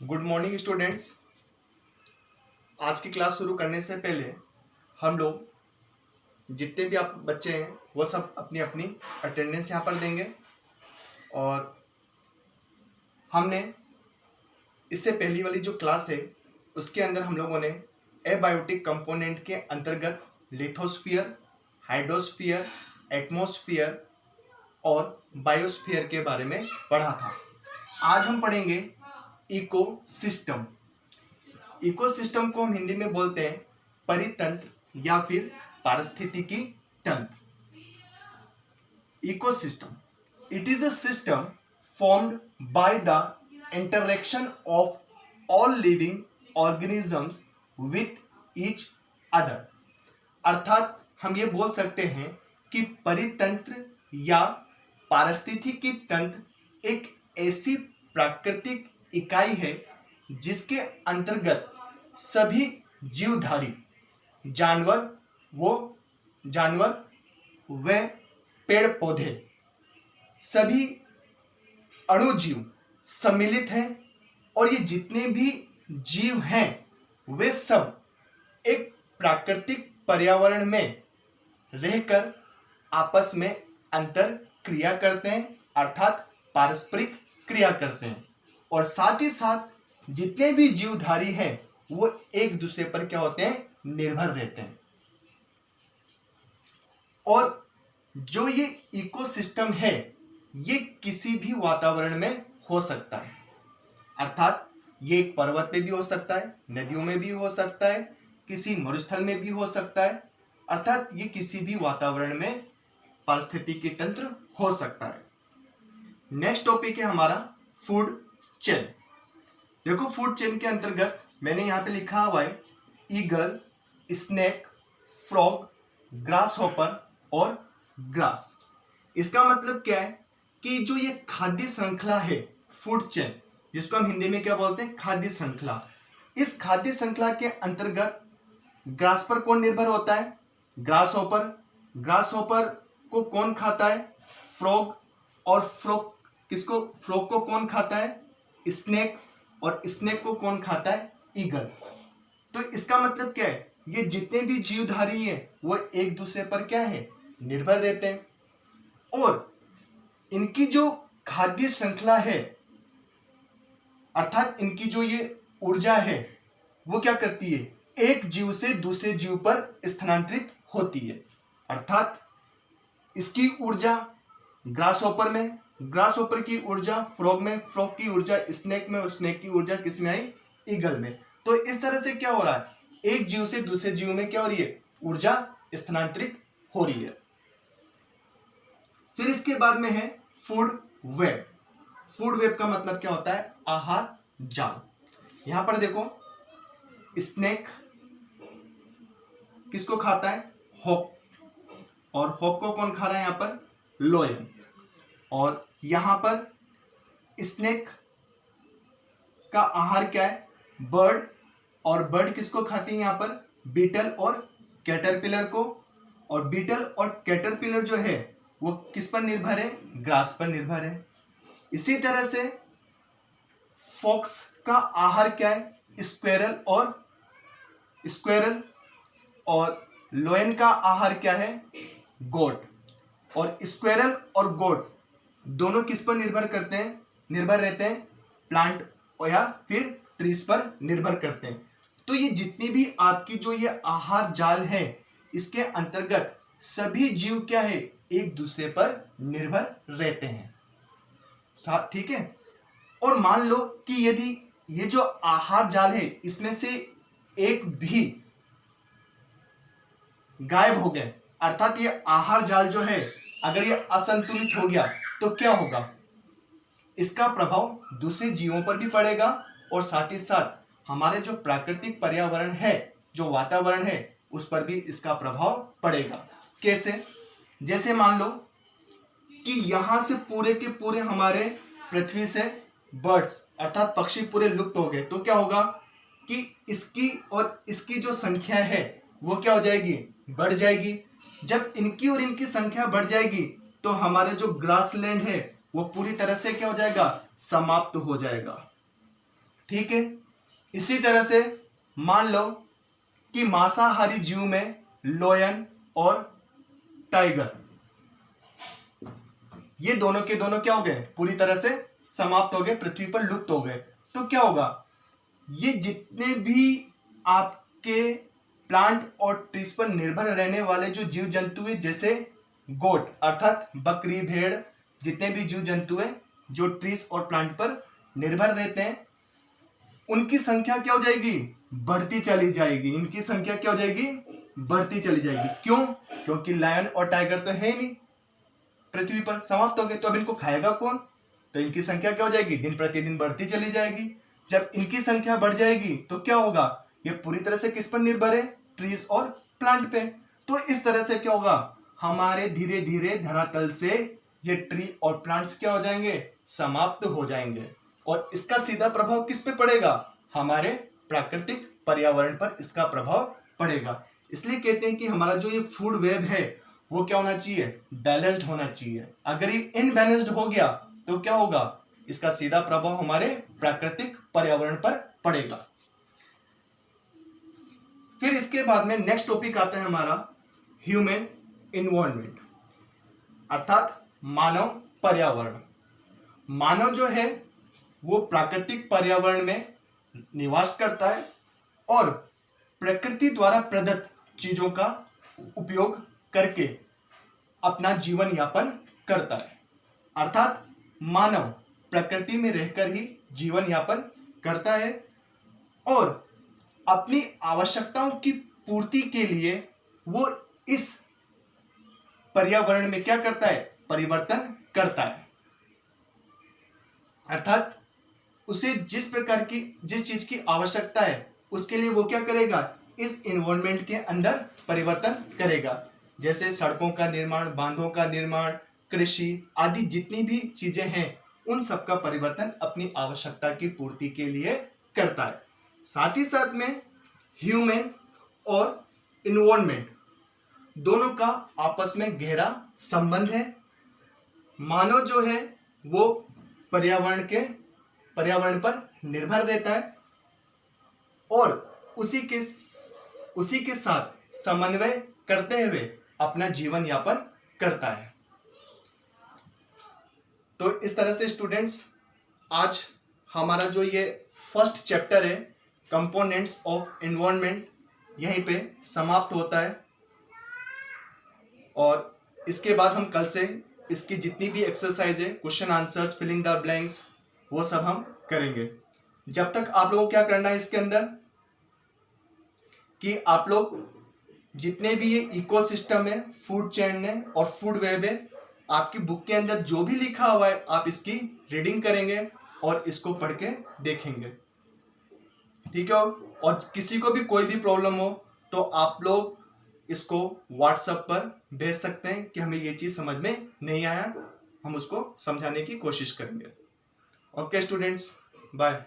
Good morning students. आज की class शुरू करने से पहले हम लोग जितने भी आप बच्चे हैं वो सब अपनी अपनी अटेंडेंस यहाँ पर देंगे। और हमने इससे पहली वाली जो क्लास है उसके अंदर हम लोगों ने एबायोटिक कंपोनेंट के अंतर्गत लिथोस्फीयर, हाइड्रोस्फीयर, एटमॉस्फेयर और बायोस्फीयर के बारे में पढ़ा था। आज हम पढ़ेंगे इकोसिस्टम। इकोसिस्टम को हम हिंदी में बोलते हैं परितंत्र या फिर पारिस्थितिकी तंत्र। Ecosystem, it is a system formed by the interaction of all living organisms with each other। अर्थात हम ये बोल सकते हैं कि परितंत्र या पारिस्थितिकी तंत्र एक ऐसी प्राकृतिक इकाई है जिसके अंतर्गत सभी जीवधारी जानवर व पेड़ पौधे, सभी अणुजीव सम्मिलित हैं। और ये जितने भी जीव हैं वे सब एक प्राकृतिक पर्यावरण में रहकर आपस में अंतर क्रिया करते हैं, अर्थात पारस्परिक क्रिया करते हैं। और साथ ही साथ जितने भी जीवधारी हैं वो एक दूसरे पर क्या होते हैं, निर्भर रहते हैं। और जो ये इकोसिस्टम है ये किसी भी वातावरण में हो सकता है, अर्थात ये एक पर्वत पे भी हो सकता है, नदियों में भी हो सकता है, किसी मरुस्थल में भी हो सकता है, अर्थात ये किसी भी वातावरण में पारिस्थितिकी तंत्र हो सकता है। नेक्स्ट टॉपिक है हमारा फूड चेन। देखो, फूड चेन के अंतर्गत मैंने यहाँ पे लिखा हुआ है eagle, snake, frog, grass hopper और ग्रास। इसका मतलब क्या है कि जो ये खाद्य श्रृंखला है फूड चेन, जिसको हम हिंदी में क्या बोलते हैं, खाद्य श्रृंखला। इस खाद्य श्रृंखला के अंतर्गत ग्रास पर कौन निर्भर होता है, ग्रास हॉपर। ग्रास हॉपर को कौन खाता है, फ्रॉग। और फ्रॉग को कौन खाता है, स्नेक। और स्नेक को कौन खाता है, ईगल। तो इसका मतलब क्या है, ये जितने भी जीवधारी हैं वो एक दूसरे पर क्या है, निर्भर रहते हैं। और इनकी जो खाद्य श्रृंखला है, अर्थात इनकी जो ये ऊर्जा है वो क्या करती है, एक जीव से दूसरे जीव पर स्थानांतरित होती है। अर्थात इसकी ऊर्जा ग्रास हॉपर में, ग्रास हॉपर की ऊर्जा फ्रॉग में, फ्रॉग की ऊर्जा स्नेक में, और स्नेक की ऊर्जा किस में आई, ईगल में। तो इस तरह से क्या हो रहा है, एक जीव से दूसरे जीव में क्या हो रही है, ऊर्जा स्थानांतरित हो रही है। फिर इसके बाद में है फूड वेब। फूड वेब का मतलब क्या होता है, आहार जाल। यहां पर देखो, स्नेक किसको खाता है, हॉक। और हॉक को कौन खा रहा है यहाँ पर, लोयन। और यहां पर स्नेक का आहार क्या है, बर्ड। और बर्ड किसको खाती है यहाँ पर, बीटल और कैटरपिलर को। और बीटल और कैटरपिलर जो है वो किस पर निर्भर है, ग्रास पर निर्भर है। इसी तरह से फॉक्स का आहार क्या है, स्क्वेरल। और लोयन का आहार क्या है, गोट। और स्क्वेरल और गोट दोनों किस पर निर्भर रहते हैं, प्लांट या फिर ट्रीज पर निर्भर करते हैं। तो ये जितनी भी आपकी जो ये आहार जाल है इसके अंतर्गत सभी जीव क्या है, एक दूसरे पर निर्भर रहते हैं। ठीक है। और मान लो कि यदि ये जो आहार जाल है इसमें से एक भी गायब हो गए, अर्थात ये आहार जाल जो है अगर ये असंतुलित हो गया तो क्या होगा, इसका प्रभाव दूसरे जीवों पर भी पड़ेगा और साथ ही साथ हमारे जो प्राकृतिक पर्यावरण है, जो वातावरण है, उस पर भी इसका प्रभाव पड़ेगा। कैसे, जैसे मान लो कि यहां से पूरे के पूरे हमारे पृथ्वी से बर्ड्स अर्थात पक्षी पूरे लुप्त हो गए, तो क्या होगा कि इसकी और इसकी जो संख्या है वो क्या हो जाएगी, बढ़ जाएगी। जब इनकी और इनकी संख्या बढ़ जाएगी तो हमारे जो ग्रासलैंड है वो पूरी तरह से क्या हो जाएगा, समाप्त हो जाएगा। ठीक है। इसी तरह से मान लो कि मांसाहारी जीव में लोयन और टाइगर, ये दोनों के दोनों क्या हो गए, पूरी तरह से समाप्त हो गए, पृथ्वी पर लुप्त हो गए। तो क्या होगा, ये जितने भी आपके प्लांट और ट्रीज पर निर्भर रहने वाले जो जीव जंतु है, जैसे गोट अर्थात बकरी भेड़, जितने भी जीव जंतु हैं जो ट्रीज और प्लांट पर निर्भर रहते हैं, उनकी संख्या क्या हो जाएगी, बढ़ती चली जाएगी। इनकी संख्या क्या हो जाएगी, बढ़ती चली जाएगी। क्यों, क्योंकि लायन और टाइगर तो है ही नहीं, पृथ्वी पर समाप्त हो गए, तो अब इनको खाएगा कौन, तो इनकी संख्या क्या हो जाएगी, दिन प्रतिदिन बढ़ती चली जाएगी। जब इनकी संख्या बढ़ जाएगी तो क्या होगा, ये पूरी तरह से किस पर निर्भर है, ट्रीज और प्लांट पे। तो इस तरह से क्या होगा, हमारे धीरे धीरे धरातल से ये ट्री और प्लांट्स क्या हो जाएंगे, समाप्त हो जाएंगे। और इसका सीधा प्रभाव किस पे पड़ेगा, हमारे प्राकृतिक पर्यावरण पर इसका प्रभाव पड़ेगा। इसलिए कहते हैं कि हमारा जो ये फूड वेब है वो क्या होना चाहिए, बैलेंस्ड होना चाहिए। अगर ये इनबैलेंस्ड हो गया तो क्या होगा, इसका सीधा प्रभाव हमारे प्राकृतिक पर्यावरण पर पड़ेगा। फिर इसके बाद में नेक्स्ट टॉपिक आता है हमारा ह्यूमन इन्वायरमेंट, अर्थात मानव पर्यावरण। मानव जो है वो प्राकृतिक पर्यावरण में निवास करता है और प्रकृति द्वारा प्रदत्त चीजों का उपयोग करके अपना जीवन यापन करता है। अर्थात मानव प्रकृति में रहकर ही जीवन यापन करता है और अपनी आवश्यकताओं की पूर्ति के लिए वो इस पर्यावरण में क्या करता है, परिवर्तन करता है। अर्थात उसे जिस चीज की आवश्यकता है उसके लिए वो क्या करेगा, इस एनवायरनमेंट के अंदर परिवर्तन करेगा। जैसे सड़कों का निर्माण, बांधों का निर्माण, कृषि आदि जितनी भी चीजें हैं उन सब का परिवर्तन अपनी आवश्यकता की पूर्ति के लिए करता है। साथ ही साथ में ह्यूमन और एनवायरनमेंट दोनों का आपस में गहरा संबंध है। मानव जो है वो पर्यावरण पर निर्भर रहता है और उसी के साथ समन्वय करते हुए अपना जीवन यापन करता है। तो इस तरह से स्टूडेंट्स आज हमारा जो ये फर्स्ट चैप्टर है कंपोनेंट्स ऑफ एनवायरनमेंट यहीं पे समाप्त होता है और इसके बाद हम कल से इसकी जितनी भी एक्सरसाइज है, question answers, filling the blanks, वो सब हम करेंगे। जब तक आप लोगों को क्या करना है इसके अंदर कि आप लोग जितने भी ये इकोसिस्टम है, फूड चेन है और फूड वेब है, आपकी बुक के अंदर जो भी लिखा हुआ है आप इसकी रीडिंग करेंगे और इसको पढ़ के देखेंगे, ठीक है। और किसी को भी कोई भी प्रॉब्लम हो तो आप लोग इसको व्हाट्सएप पर भेज सकते हैं कि हमें ये चीज समझ में नहीं आया, हम उसको समझाने की कोशिश करेंगे। Okay students, bye.